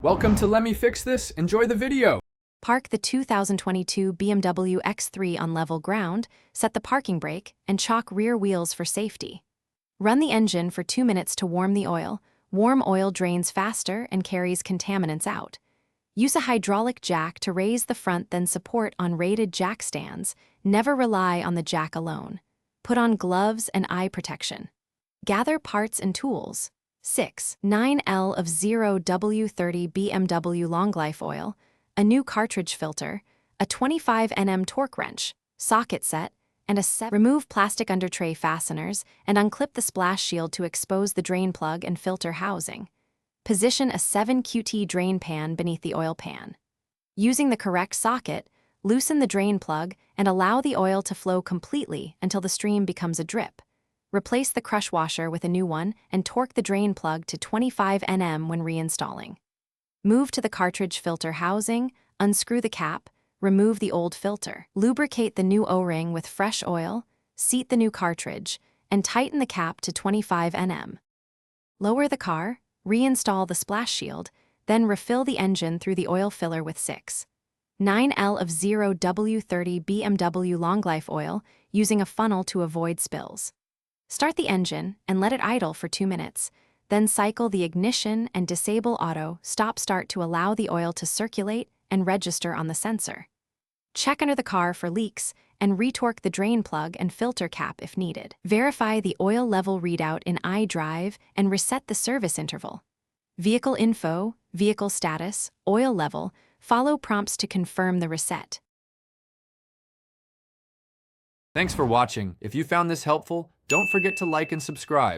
Welcome to Let Me Fix This. Enjoy the video. Park the 2022 BMW X3 on level ground, set the parking brake, and chock rear wheels for safety. Run the engine for 2 minutes to warm the oil. Warm oil drains faster and carries contaminants out. Use a hydraulic jack to raise the front, then support on rated jack stands. Never rely on the jack alone. Put on gloves and eye protection. Gather parts and tools. 6. 9L of 0W30 BMW long life oil, a new cartridge filter, a 25 Nm torque wrench, socket set, and a set. Remove plastic under tray fasteners and unclip the splash shield to expose the drain plug and filter housing. Position a 7QT drain pan beneath the oil pan. Using the correct socket, loosen the drain plug and allow the oil to flow completely until the stream becomes a drip. Replace the crush washer with a new one and torque the drain plug to 25 Nm when reinstalling. Move to the cartridge filter housing, unscrew the cap, remove the old filter. Lubricate the new O-ring with fresh oil, seat the new cartridge, and tighten the cap to 25 Nm. Lower the car, reinstall the splash shield, then refill the engine through the oil filler with 6. 9L of 0W30 BMW long life oil using a funnel to avoid spills. Start the engine and let it idle for 2 minutes, then cycle the ignition and disable auto stop-start to allow the oil to circulate and register on the sensor. Check under the car for leaks and retorque the drain plug and filter cap if needed. Verify the oil level readout in iDrive and reset the service interval. Vehicle info, vehicle status, oil level, follow prompts to confirm the reset. Thanks for watching. If you found this helpful, don't forget to like and subscribe.